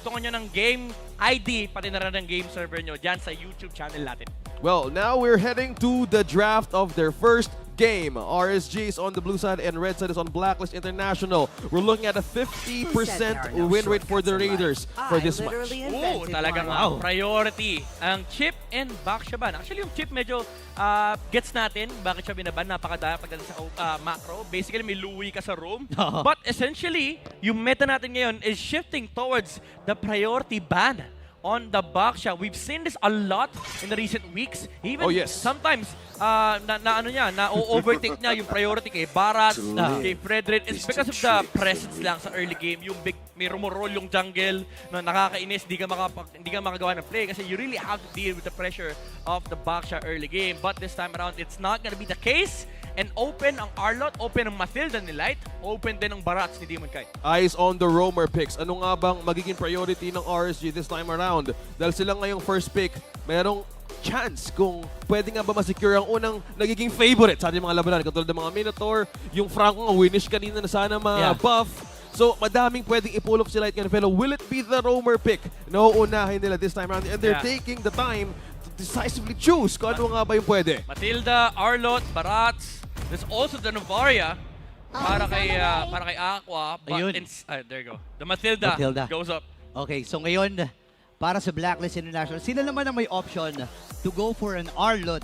dugtungan nyo ng game ID, pati na rin ng game server nyo dyan sa YouTube channel natin. Well, now we're heading to the draft of their first game. RSG is on the blue side and red side is on Blacklist International. We're looking at a 50% win rate for the Raiders for this match. Talagang priority ang Chip and Blck ban. Actually, yung Chip medyo gets natin bakit siya binaban. Napakadaya pagdating sa macro. Basically, may Louis ka sa room. But essentially, yung meta natin ngayon is shifting towards the priority ban on the Blck. We've seen this a lot in the recent weeks. Even sometimes, na-overtake niya yung priority kay Barat, kay Frederick. It's because of the presence lang sa early game. Yung big, may rumorol yung jungle na nakakainis, di ka makagawa ng play kasi you really have to deal with the pressure of the Blck early game. But this time around, it's not gonna be the case. And open ang Arlot, open ang Mathilda ni Light, open din ang Barats ni Demon Kite. Eyes on the roamer picks. Ano nga bang magiging priority ng RSG this time around? Dahil sila ngayong first pick, merong chance kung pwede nga ba masecure ang unang nagiging favorite sa ating mga labanan. Katulad ng mga Minotaur, yung Franco nga winish kanina na sana ma-buff. So, madaming pwedeng i-pull off si Light ngayon. Pero will it be the roamer pick? Nauunahin nila this time around. And they're taking the time to decisively choose kung ano nga ba yung pwede. Mathilda, Arlot, Barats. There's also the Novaria para kay Aqua. But there you go. The Mathilda goes up. Okay, so ngayon, para sa Blacklist International, sila naman ang may option to go for an Arlot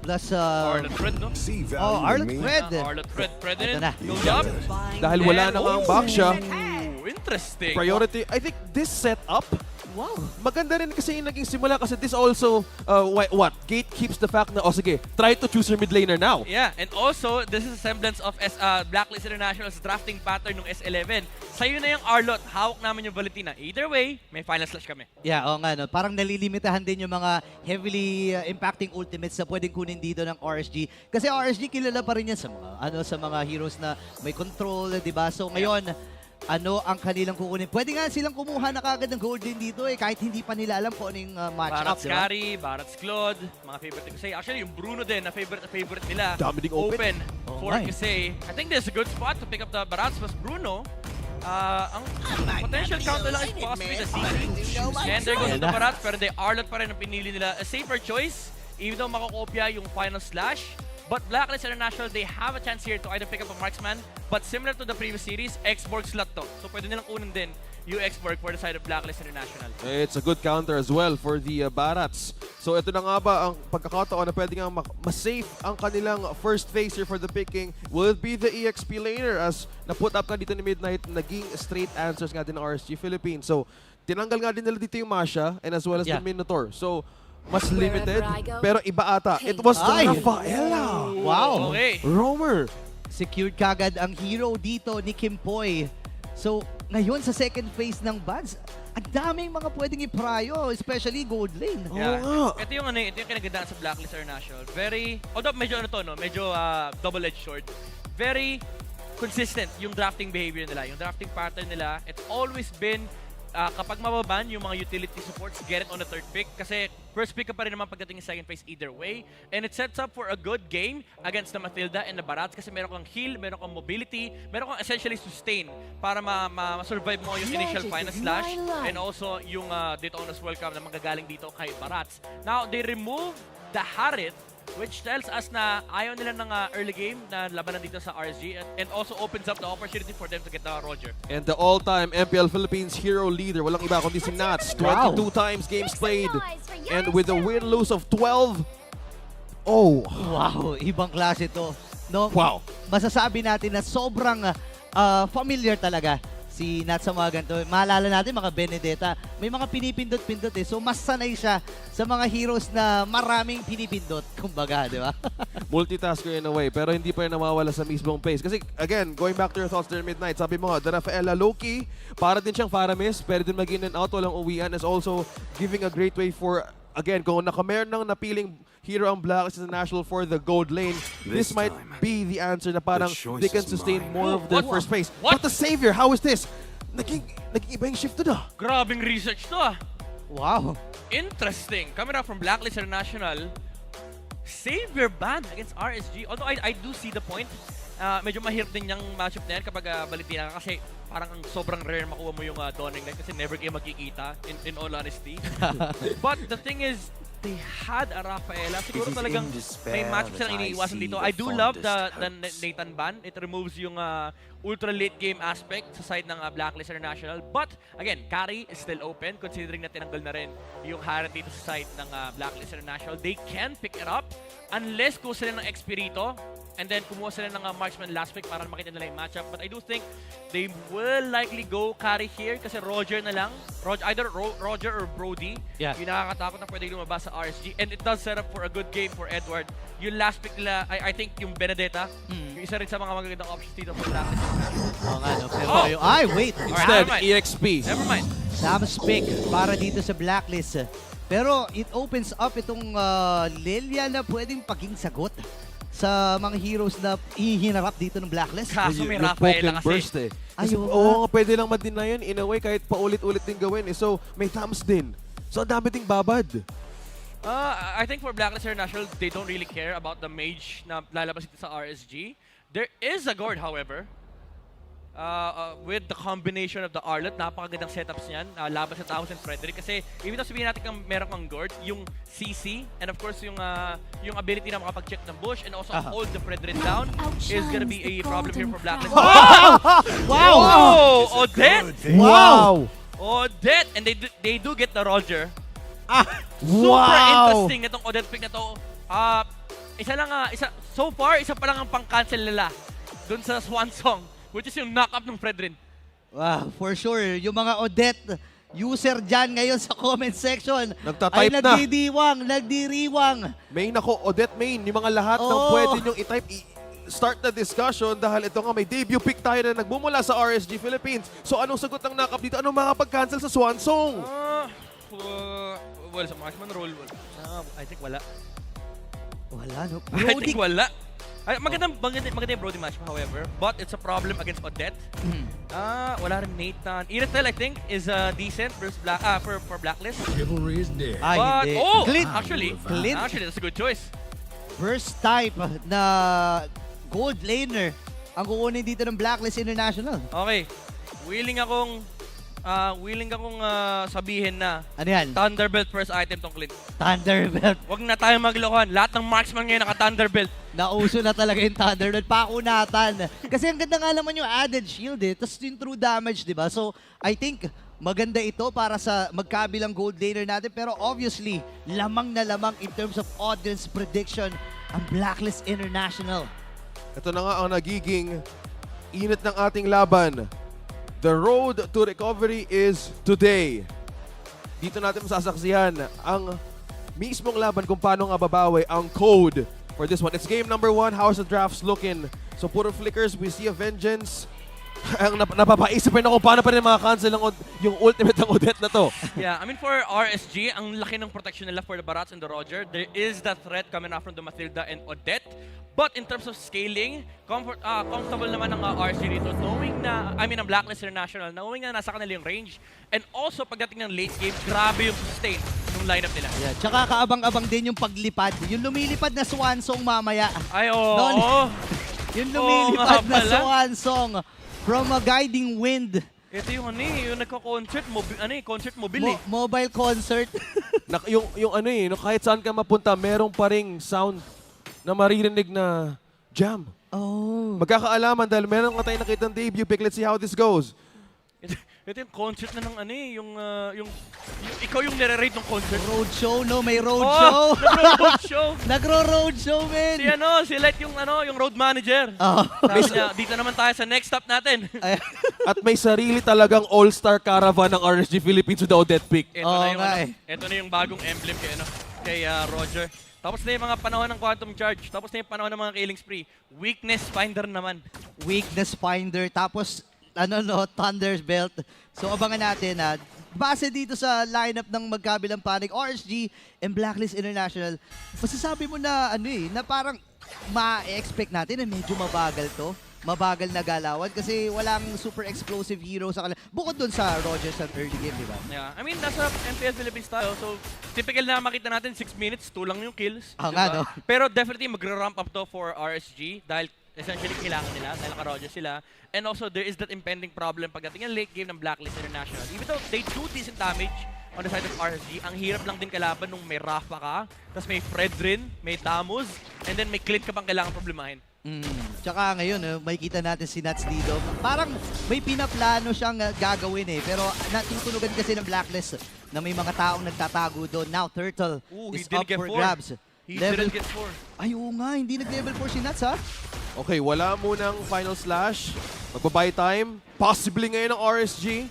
plus Arlot Fred, no? Arlot Fred. Arlot Fred din. Goes up. Dahil wala na nga ang Blck siya. Interesting. Priority, I think this setup, maganda rin kasi yung naging simula kasi this also, Gate keeps the fact na, sige, try to choose your mid laner now. Yeah, and also, this is a semblance of Blacklist International's drafting pattern ng S11. Sa'yo na yung Arlot, hawak namin yung Valentina. Either way, may final slash kami. Yeah, nga, no? Parang nalilimitahan din yung mga heavily impacting ultimates na pwedeng kunin dito ng RSG. Kasi RSG kilala pa rin yan sa mga, sa mga heroes na may control, di ba? So ngayon, ano ang kanilang kukunin? Pwede nga silang kumuha na kagad ng gold din dito kahit hindi pa nila alam kung anong match-up. Barats Carry, Barats Claude, mga favorite ko say. Actually, yung Bruno din, na favorite nila. Dami ding open. For Kisei. I think this is a good spot to pick up the Barats plus Bruno. Ang potential counter lang is possibly the siege. And there goes the Barats, pero they Arlot pa rin ang pinili nila. A safer choice, even though makakopya yung final slash. But Blacklist International, they have a chance here to either pick up a marksman, but similar to the previous series, X-Borg slot to. So pwede nilang kunin din yung X-Borg for the side of Blacklist International. It's a good counter as well for the Barats. So ito na nga ba ang pagkakataon na pwede nga mas-safe ang kanilang first phase here for the picking? Will it be the EXP laner as na-put up ka dito ni Midnight, naging straight answers nga din ng RSG Philippines. So tinanggal nga din nila dito yung Masha and as well as the Minotaur. So mas limited, pero iba ata. It was the Rafaela. Wow. Okay. Roamer. Secured kagad ang hero dito ni Kimpoy. So, ngayon sa second phase ng Buds, ang daming mga pwedeng iprayo, especially gold lane. Ito yung kinagandaan sa Blacklist International. Although medyo medyo double-edged sword. Very consistent yung drafting behavior nila, yung drafting pattern nila. It's always been kapag mababan yung mga utility supports, get it on the third pick. Kasi first pick ka pa rin naman pagdating sa second phase either way. And it sets up for a good game against the Mathilda and the Barats kasi meron kang heal, meron kang mobility, meron kang essentially sustain para ma-survive mo yung initial final slash and also yung Daytona's welcome na magagaling dito kay Barats. Now, they remove the Harit, which tells us na ayaw nila ng early game na labanan dito sa RSG and also opens up the opportunity for them to get the Roger. And the all-time MPL Philippines hero leader, walang iba kundi si Nats. 22 times games played and with a win-lose of 12. Oh! Wow, ibang klase to. No? Wow. Masasabi natin na sobrang familiar talaga si Nat sa mga ganito. Maalala natin mga Benedetta, may mga pinipindot-pindot eh. So mas sanay siya sa mga heroes na maraming pinipindot, kumbaga, di ba? Multitasker in a way, pero hindi pa rin nawawala sa mismong pace. Kasi again, going back to your thoughts there Midnight, sabi mo nga, the Rafaela Loki, para din siyang Faramis, pero din mag-in and out, walang uwian, is also giving a great way for, again, kung nakameron ng napiling hero ang Blacklist International for the gold lane, this might be the answer na parang they can sustain more of their first phase. But the Savior, how is this? Naging iba yung shift to na. Grabing research to Wow. Interesting. Coming out from Blacklist International, Savior ban against RSG. Although I do see the point. Medyo mahirap din yung matchup na yan kapag Valentina kasi parang ang sobrang rare makuha mo yung Dawning Light kasi never kayo magkikita, in all honesty. But the thing is, they had a Rafaela. Siguro talagang may matchup silang iniiwasan dito. I do love the Nathan ban. It removes yung ultra late game aspect sa side ng Blacklist International. But again, carry is still open considering na tinanggal na rin yung Harret dito sa side ng Blacklist International. They can pick it up unless kung sila ng XP rito and then kumuha sila ng marksman last pick para makita nila yung matchup. But I do think they will likely go carry here kasi Roger na lang. Either Roger or Brody. Yeah. Yung nakakatakot na pwede lumabas sa RSG. And it does set up for a good game for Edward. Yung last pick nila, I think yung Benedetta, yung isa rin sa mga magagandang options dito for Blacklist. Oo nga, no? Pero Oh! ay, wait! Instead, never mind. EXP. Never mind. Sam's pick para dito sa Blacklist. Pero it opens up itong Lilia na pwedeng paging sagot sa mga heroes na ihinarap dito ng Blacklist. Kaso may Yung Rafaela poking kasi. burst eh. Kasi, Ayun oo nga, pwede lang ma-deny yun in a way kahit paulit-ulit din gawin eh. So, may thumbs din. So, ang dami ding babad. I think for Blacklist International, they don't really care about the mage na lalabas dito sa RSG. There is a guard, however. With the combination of the Arlet, napakagandang setups niyan. Laban sa Thousand Frederick. Kasi, even though sabihin natin kung meron kang guard, yung CC, and of course, yung ability na makapag-check ng bush, and also hold the Frederick down, is gonna be a problem here for Blacklist. Wow! Oh, Odette! Wow! Odette! And they do get the Roger. Ah, Super wow! interesting itong Odette pick na to. So far, isa pa lang ang pang-cancel nila dun sa Swan Song, which is yung knock-up ng Fredrin. Wow, for sure. Yung mga Odette user dyan ngayon sa comment section Nagtatype ay na. nagdidiwang, nagdiriwang. Main ako, Odette main. Yung mga lahat ng Oo. pwede nyong i-type, start the discussion dahil ito nga may debut pick tayo na nagmumula sa RSG Philippines. So anong sagot ng knock-up dito? Anong makapag-cancel sa Swan Song? Well, sa marksman roll, I think wala. Wala, no? I think wala. Maganda yung Brody match, however, but it's a problem against Odette. Wala rin Nathan. Iratel, I think, is decent versus for Blacklist. Chivalry is dead. Ay, But, hindi. oh, Clint. actually, that's a good choice. First type na gold laner ang kukunin dito ng Blacklist International. Okay, willing akong sabihin na Ano yan? Thunderbelt first item tong Clint. Thunderbelt. Huwag na tayo maglokohan. Lahat ng marksman ngayon naka-Thunderbelt. Nauso na talaga yung Thunderbelt. Pakunatan. Kasi ang ganda nga naman yung added shield eh. Tapos yung true damage, di ba? So, I think maganda ito para sa magkabilang gold laner natin. Pero obviously, lamang na lamang in terms of audience prediction ang Blacklist International. Ito na nga ang nagiging init ng ating laban. The road to recovery is today. Dito natin masasaksihan ang mismong laban kung paano nga babawi ang code for this one. It's game number 1. How's the drafts looking? So puro flickers, we see a vengeance. Ang napapaisip rin ako paano pa rin maka-cancel yung ultimate ng Odette na to. Yeah, I mean for RSG, ang laki ng protection nila for the Barats and the Roger. There is that threat coming out from the Matilda and Odette. But in terms of scaling, comfortable naman ng RSG dito, knowing na, ang Blacklist International, knowing na nasa kanila yung range. And also, pagdating ng late game, grabe yung sustain ng lineup nila. Yeah. Tsaka kaabang-abang din yung paglipad. Yung lumilipad na Swan Song mamaya. Ay, oo. Don- Yung lumilipad na pala. Swan Song from a guiding wind. Ito yung yung nagko-concert, concert mobile Mobile concert. No, kahit saan ka mapunta, merong pa ring sound na maririnig na jam. Oh. Magkakaalaman dahil meron nga tayo nakitang debut pick. Let's see how this goes. Ito yung concert na ng yung ikaw yung nire-rate ng concert. Roadshow, no? May Oh, roadshow. nagro-roadshow. Nagro-roadshow, man. Si Light yung road manager. Oh. Sabi niya, dito naman tayo sa next stop natin. At may sarili talagang all-star caravan ng RSG Philippines with the Odette pick. Ito Oo na yung nga ito na yung bagong emblem kay Roger. Tapos na yung mga panahon ng Quantum Charge. Tapos na yung panahon ng mga Killing Spree. Weakness Finder naman. Weakness Finder. Tapos, Thunderbelt. So, abangan natin na base dito sa lineup ng magkabilang panig, RSG and Blacklist International, masasabi mo na, na parang ma-expect natin na medyo mabagal to. Mabagal na galawan kasi walang super explosive hero sa kanila. Bukod dun sa Rogers at early game, di ba? Yeah. I mean, nasa MPL Philippines tayo. So, typical na makita natin 6 minutes, 2 lang yung kills. Ah, diba? nga, no? Pero definitely, magre-ramp up to for RSG dahil essentially kailangan nila dahil naka-Roger sila. And also, there is that impending problem pagdating ng late game ng Blacklist International. Even though they do decent damage on the side of RSG, ang hirap lang din kalaban nung may Rafa ka, tapos may Fredrin, may Tamus, and then may Clint ka pang kailangan problemahin. Tsaka ngayon, makikita natin si Nuts dito. Parang may pinaplano siyang gagawin pero natutunugan kasi ng Blacklist na may mga taong nagtatago doon. Now Turtle is up for grabs. He didn't get 4. Ay, oo nga, hindi nag-level 4 si Nuts ha. Okay, wala munang final slash. Magbabuy time. Possibly ngayon ng RSG.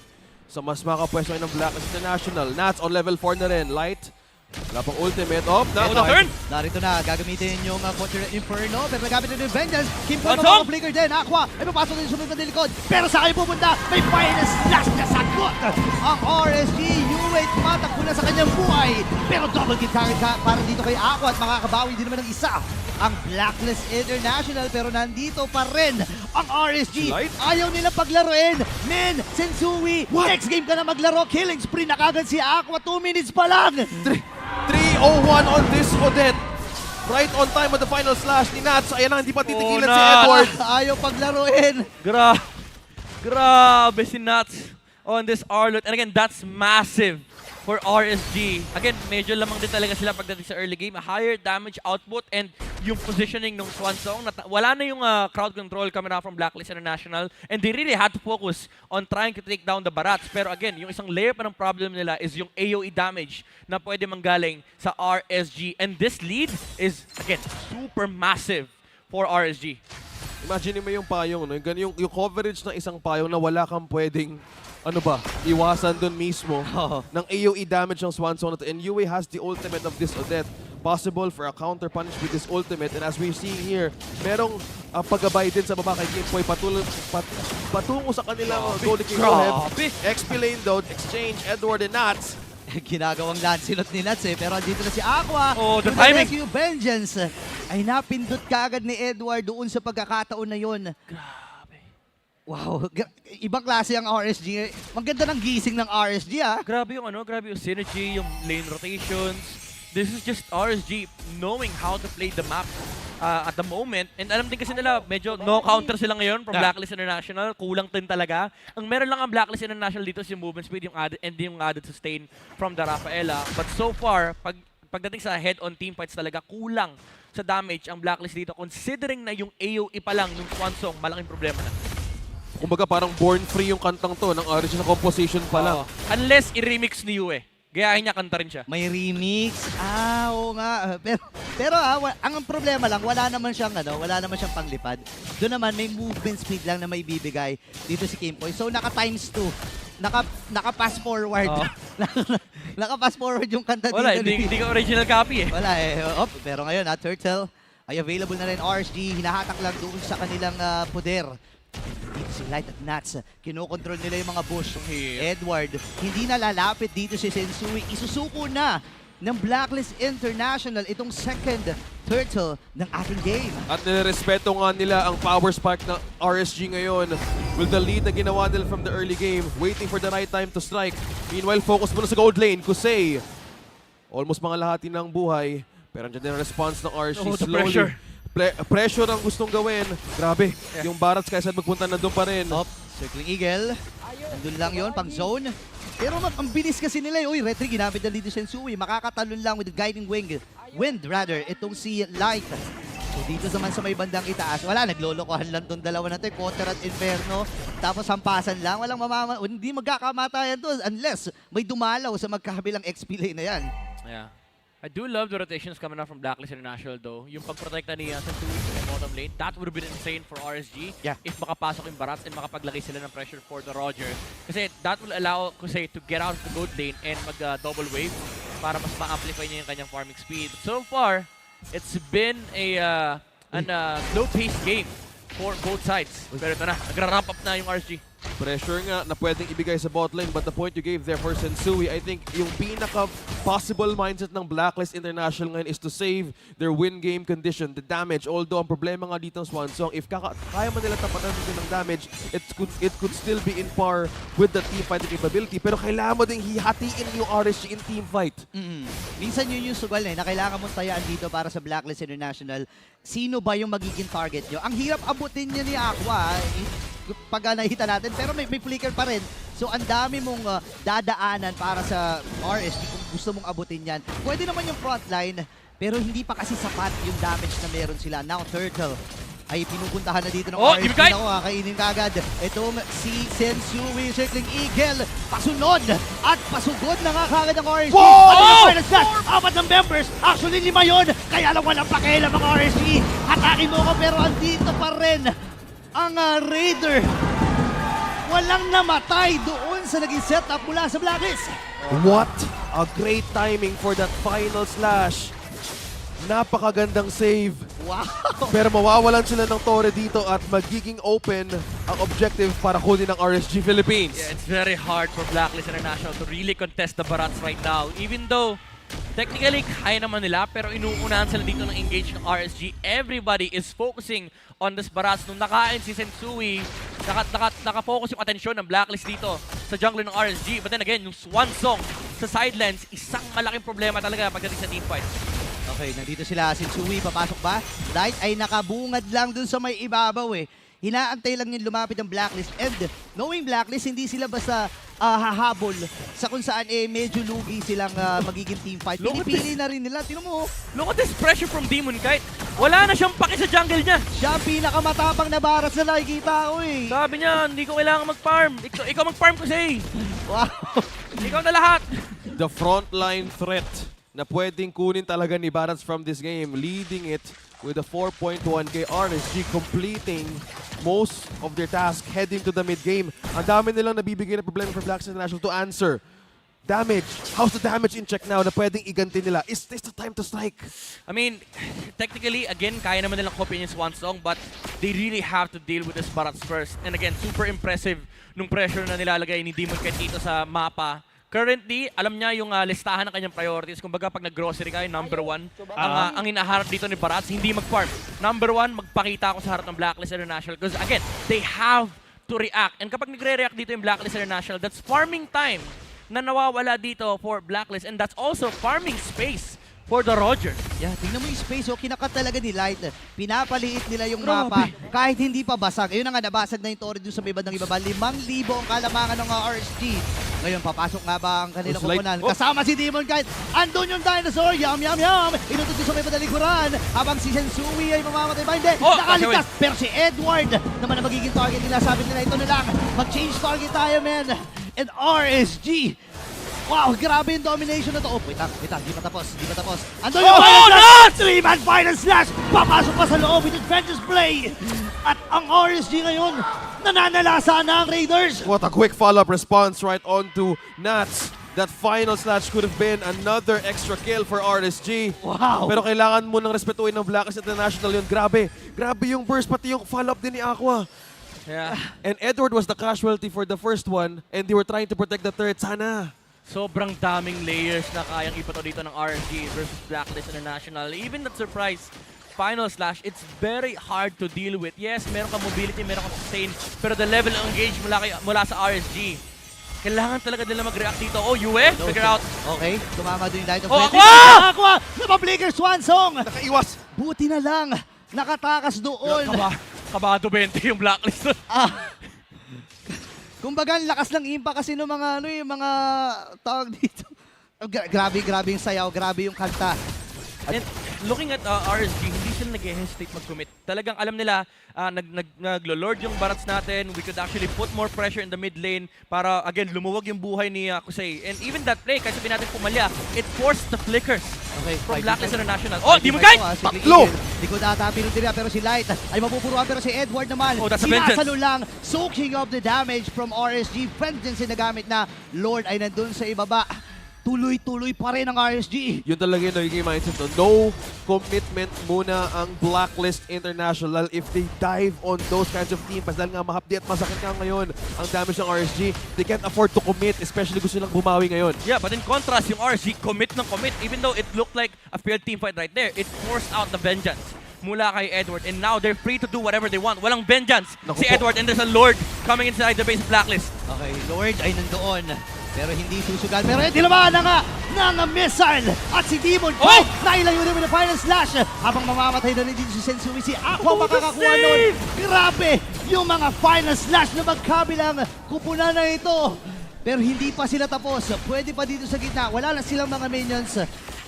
So mas makapwesto ngayon ng Blacklist International. Nats on level 4 na rin. Light. Wala pang ultimate. Turn! Narito na, gagamitin yung Fortunate Inferno, pero nagamit na yung Vengeance. Kimpo What's na up? flicker din. Aqua, ay papasok na yung sumunod na likod. Pero sa kayo pupunta, may final slash na sagot. Ang RSG, U8 matakbo na sa kanyang buhay. Pero double kill target para dito kay Aqua at makakabawi din naman ng isa. Ang Blacklist International, pero nandito pa rin ang RSG. Light? Ayaw nila paglaruin. Men, Sensui, next game ka na maglaro. Killing spree na kagad si Aqua. 2 minutes pa lang. 3-0-1 on this Odette. Right on time with the final slash ni Nats. Ayan na, hindi pa titigilan si Nats! Edward. Ayaw paglaruin. Grabe si Nuts on this Arlot. And again, that's massive for RSG. Again, medyo lamang din talaga sila pagdating sa early game. Higher damage output and yung positioning ng Swansong. Wala na yung crowd control coming out from Blacklist International. And they really had to focus on trying to take down the Barats. Pero again, yung isang layer pa ng problem nila is yung AoE damage na pwede manggaling sa RSG. And this lead is, again, super massive for RSG. Imagine mo yung payong, no? Yung coverage ng isang payong na wala kang pwedeng iwasan dun mismo ng AoE damage ng Swansong na to. And Yue has the ultimate of this Odette. Possible for a counter punish with this ultimate. And as we're seeing here, merong paggabay din sa baba kay Gamepoy patungo sa kanilang goal kay Roheb. XP lane though, exchange, Edward and Nats. Ginagawang Lancelot ni Nuts pero andito na si Aqua. Oh, the to timing. rescue Vengeance. Ay napindot kaagad ni Edward doon sa pagkakataon na yon. Grabe. Wow, ibang klase ang RSG. Maganda ng gising ng RSG Grabe yung synergy, yung lane rotations. This is just RSG knowing how to play the map at the moment. And alam din kasi nila, medyo no counter sila ngayon from Blacklist International. Kulang din talaga. Ang meron lang ang Blacklist International dito is yung movement speed yung added, and yung added sustain from the Rafaela. But so far, pagdating sa head-on team fights talaga, kulang sa damage ang Blacklist dito. Considering na yung AoE pa lang ng Swansong, malaking problema na. Kumbaga parang born free yung kantang to ng original composition pa lang. Unless i-remix ni Yue. Gayahin niya, kanta rin siya. May remix. Oo nga. Pero ang problema lang, wala naman siyang siyang panglipad. Doon naman may movement speed lang na may bibigay dito si Kimpoy. So naka times 2. Naka-pass forward. Naka-pass forward yung kanta Wala, dito. hindi ka original copy Wala pero ngayon, Turtle ay available na rin RSG. Hinahatak lang doon sa kanilang poder. Dito si Light at Nats, kinokontrol nila yung mga bush. Edward, hindi na lalapit dito si Sensui. Isusuko na ng Blacklist International itong second Turtle ng ating game. At nirespeto nga nila ang power spark ng RSG ngayon. With the lead na ginawa nila from the early game, waiting for the right time to strike. Meanwhile, focus muna sa gold lane. Kusei, almost mga lahati ng buhay. Pero andyan din ang response ng RSG slowly. Pressure. Pressure ang gustong gawin. Grabe. Yung Barats kaysa magpunta na doon pa rin. Circling Eagle. Nandun lang yon pang zone. Pero ang bilis kasi nila. Uy, retry ginamit na dito Sensui. Makakatalon lang with the guiding wind rather. Itong si Light. So dito naman sa may bandang itaas. Wala, naglolokohan lang tong dalawa na to. Counter at Inferno. Tapos hampasan lang. Hindi magkakamatayan to unless may dumalaw sa magkahabilang XP lane na yan. Yeah. I do love the rotations coming out from Blacklist International though. Yung pagprotekta niya sa sa bottom lane, that would have been insane for RSG if makapasok yung Barats and makapaglagay sila ng pressure for the Roger. Kasi that will allow Kusei to get out of the gold lane and mag-double wave para mas ma-amplify niya yung kanyang farming speed. So far, it's been a slow-paced game for both sides. Pero ito na, nagra-ramp up na yung RSG. Pressure nga na pwedeng ibigay sa bot lane, but the point you gave there for Sensui, I think yung pinaka-possible mindset ng Blacklist International ngayon is to save their win game condition, the damage. Although ang problema nga dito ng Swansong, if kaya man nila tapatan din ng damage, it could still be in par with the team fighting capability. Pero kailangan mo ding hihatiin yung RSG in team fight. Minsan yun yung sugal na kailangan mong tayaan dito para sa Blacklist International. Sino ba yung magiging target nyo? Ang hirap abutin niya ni Aqua pag nakita natin, pero may flicker pa rin. So ang dami mong dadaanan para sa RSG kung gusto mong abutin yan. Pwede naman yung frontline, pero hindi pa kasi sapat yung damage na meron sila. Now Turtle ay pinupuntahan na dito ng RSG. Ako, kainin kagad. Itong si Sensui, circling eagle, pasunod at pasugod na nga kagad ng RSG. Apat ng members, actually 5 yun, kaya lang walang pakialam ang RSG. Hatakin mo ko pero andito pa rin ang Raider. Walang namatay doon sa naging setup mula sa Blacklist. What a great timing for that final slash. Napakagandang save. Wow! Pero mawawalan sila ng tore dito at magiging open ang objective para kunin ng RSG Philippines. Yeah, it's very hard for Blacklist International to really contest the Barats right now. Even though technically kaya naman nila, pero inuunahan sila dito ng engage ng RSG. Everybody is focusing on this Barats. Nung nakain si Sensui, nakafocus yung atensyon ng Blacklist dito sa jungle ng RSG. But then again, yung Swansong sa sidelines, isang malaking problema talaga pagdating sa teamfight. Okay, nandito sila. Sensui, papasok ba? Light ay nakabungad lang dun sa may ibabaw eh. Hinaantay lang yung lumapit ng Blacklist. And knowing Blacklist, hindi sila basta hahabol sa kung saan medyo lugi silang magiging teamfight. Pinipili na rin nila. Tingnan mo. Look at this pressure from Demon Kite. Wala na siyang paki sa jungle niya. Siya ang pinakamatapang na Barats na nakikita ko eh. Sabi niya, hindi ko kailangan mag-farm. Ikaw mag-farm ko siya eh. Wow. Ikaw na lahat. The frontline threat na pwedeng kunin talaga ni Barats from this game, leading it with a 4.1k RSG completing most of their task heading to the mid-game. Ang dami nilang nabibigay na problema for Blacklist International to answer. Damage. How's the damage in check now na pwedeng iganti nila? Is this the time to strike? I mean, technically, again, kaya naman nilang copy yung Swansong, but they really have to deal with this Barats first. And again, super impressive nung pressure na nilalagay ni Demon Kite dito sa mapa. Currently, alam niya yung listahan ng kanyang priorities. Kumbaga, pag nag-grocery kayo, number 1, ang hinaharap dito ni Barats, hindi mag-farm. Number 1, magpakita ako sa harap ng Blacklist International. Because again, they have to react. And kapag nagre-react dito yung Blacklist International, that's farming time na nawawala dito for Blacklist. And that's also farming space for the Roger. Yeah, tingnan mo yung space. Oh, kinakat talaga ni Light. Pinapaliit nila yung mapa kahit hindi pa basag. Ayun na nga, nabasag na yung torre dun sa may bandang ibaba. 5,000 ang kalamangan ng RSG. Ngayon, papasok nga ba ang kanilang kukunan? Kasama si Demon Kite. Andun yung dinosaur. Yum, yum, yum. Inutot sa may badalikuran. Habang si Sensui ay mamamatay ba? Hindi. Nakaligtas. Pero si Edward naman na magiging target nila. Sabi nila, ito na lang. Mag-change target tayo, man. And RSG. Wow, grabe yung domination na to. Oh, wait lang, di pa tapos. Andun yung final slash! 3-man final slash! Papasok pa sa loob with advantage play! At ang RSG ngayon, nananalasa na ang Raiders! What a quick follow-up response right onto Nats. That final slash could have been another extra kill for RSG. Wow! Pero kailangan mo nang respetuhin ng Blacklist International yun. Grabe yung burst, pati yung follow-up din ni Aqua. Yeah. And Edward was the casualty for the first one, and they were trying to protect the third. Sana. Sobrang daming layers na kayang ipato dito ng RSG versus Blacklist International. Even that surprise final slash, it's very hard to deal with. Yes, meron kang mobility, meron kang sustain, pero the level of engage mula sa RSG, kailangan talaga nila mag-react dito. Oh, Yue, figure out. Okay, tumama doon yung Light of Oh, Aqua! Napablinker Swansong! Nakaiwas. Buti na lang, nakatakas doon. Kabado 20 yung Blacklist. Kumbaga, lakas ng impact kasi ng mga yung mga tawag dito. Grabe yung sayaw, grabe yung kanta. And looking at RSG, hindi sila nag-hesitate mag-commit. Talagang alam nila, naglo-lord yung Barats natin. We could actually put more pressure in the mid lane para, again, lumuwag yung buhay ni Kusei. And even that play, kahit sabihin natin pumalya, it forced the flickers from Blacklist International. Oh, Demon Kite! Taklo! Likod ata, pinutira, pero si Light ay mapupuruan, pero si Edward naman, that's a vengeance. sinasalo lang, soaking up the damage from RSG. Vengeance na gamit na Lord ay nandun sa ibaba. tuloy-tuloy pa rin ang RSG. Yun talaga yung nagiging mindset. No commitment muna ang Blacklist International if they dive on those kinds of teams. Dahil nga mahapdi at masakit nga ngayon ang damage ng RSG. They can't afford to commit, especially gusto nilang bumawi ngayon. Yeah, but in contrast, yung RSG commit ng commit. Even though it looked like a failed team fight right there, it forced out the vengeance mula kay Edward. And now they're free to do whatever they want. Walang vengeance Naku si po. Edward, and there's a Lord coming inside the base of Blacklist. Okay, Lord ay nandoon. Pero hindi susugal. Pero tinamaan na nga ng missile. At si Demon Knight nailayo naman ng final slash. Habang mamamatay na rin dito si Sensui, si Aqua makakakuha nun. Grabe yung mga final slash na magkabilang kupunan na ito. Pero hindi pa sila tapos. Pwede pa dito sa gitna. Wala na silang mga minions.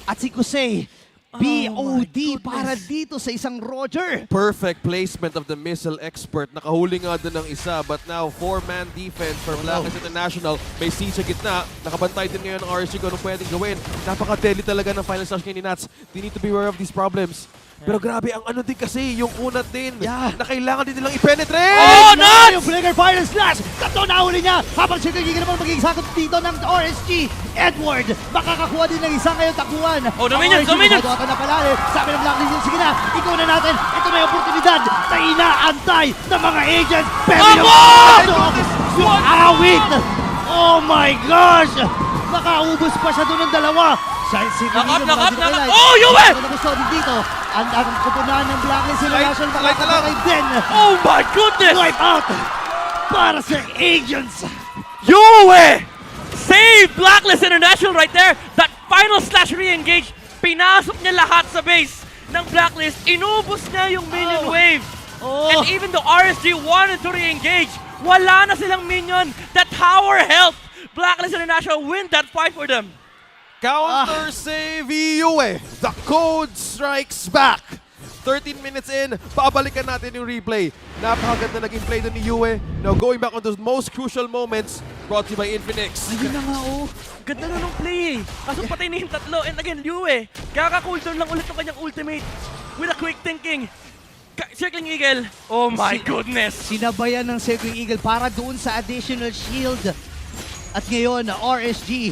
At si Kusei, BOD para dito sa isang Roger. Perfect placement of the missile expert. Nakahuli nga doon ng isa, but now 4-man defense for Blacklist International. May siege sa gitna. Nakabantay din ngayon ng RSG kung anong pwedeng gawin. Napaka-deadly talaga ng final slash ngayon ni Nats. They need to be aware of these problems. Pero grabe, ang ano din kasi, yung unat din, na kailangan din nilang i-penetrate! Oh, Nuts! Yung Flicker Final Slash! Tatlo na huli niya! Habang siya nagiging naman magiging sakot dito ng RSG. Edward, makakakuha din ng isang ngayon takuan. Oh, the minions, the minions! Ito na pala, sabi ng Blacklist, sige na, ikaw na natin. Ito na yung oportunidad na inaantay ng mga agents. Pero yung awit! Oh my gosh! Makaubos pa siya doon ng dalawa. Nakap! Oh, Yue! Dito, ang kupunan ng Blacklist International makakapagay din. Oh my goodness! Wipe out para sa agents. Yue! Save Blacklist International right there! That final slash re-engage, pinasok niya lahat sa base ng Blacklist. Inubos niya yung minion wave. And even though RSG wanted to re-engage, wala na silang minion. That tower helped Blacklist International win that fight for them. Counter save Yue. The code strikes back. 13 minutes in, babalikan natin yung replay. Napakaganda naging play doon ni Yue. Now going back on those most crucial moments, brought to you by Infinix. Ayun na nga Ganda na nung play Kaso patay na yung tatlo. And again, Yue, kaka-cooldown lang ulit ng kanyang ultimate with a quick thinking. Circling Eagle. Oh my goodness. Sinabayan ng Circling Eagle para doon sa additional shield. At ngayon, RSG,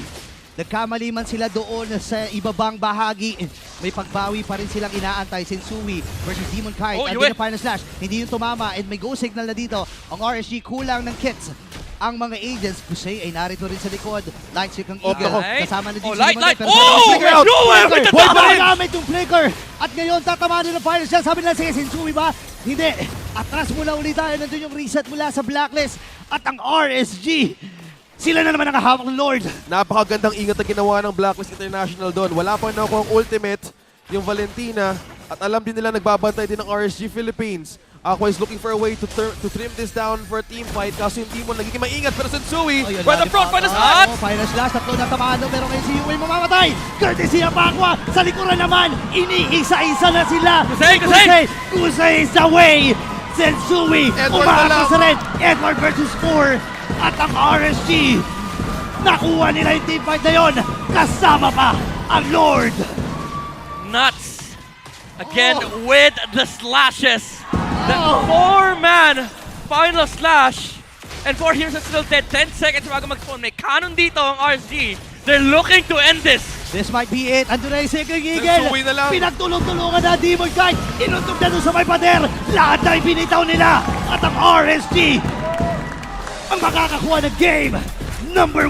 nagkamali man sila doon sa ibabang bahagi. May pagbawi pa rin silang inaantay. Sensui versus Demon Kite. Andun na final slash. Hindi yung tumama and may go signal na dito. Ang RSG kulang ng kits. Ang mga agents, Kusei ay narito rin sa likod. Light Circle Eagle. Kasama na din si Demon Kite. Magamit yung flicker. At ngayon, tatamaan din ng final slash. Sabi nila, sige, Sensui ba? Hindi. Atras mula ulit tayo. Nandun yung reset mula sa Blacklist. At ang RSG, sila na naman ang hawak ng Lord. Napakagandang ingat na ginawa ng Blacklist International doon. Wala pa na ako ang ultimate, yung Valentina. At alam din nila nagbabantay din ng RSG Philippines. Aqua is looking for a way to trim this down for a team fight. Kaso yung Demon nagiging maingat. Pero Sensui, by the front, by the slot! Final slash, tatlo na tamaan. Pero ngayon si Yue mamamatay. Courtesy of Aqua. Sa likuran naman, iniisa-isa na sila. Kusei is the way. Sensui, umakas rin. Edward versus 4. At ang RSG, nakuha nila yung team fight na yun. Kasama pa ang Lord. Nuts. Again with the slashes. The 4-man final slash. And 4 heroes are still dead. 10 seconds bago mag-spawn. May cannon dito ang RSG. They're looking to end this. This might be it. Andun na yung Circling Eagle. Sensui na lang. Pinagtulong-tulungan na Demon Kite. Inuntog na doon sa may pader. Lahat na ibinitaw nila. At ang RSG ang makakakuha ng game number 1.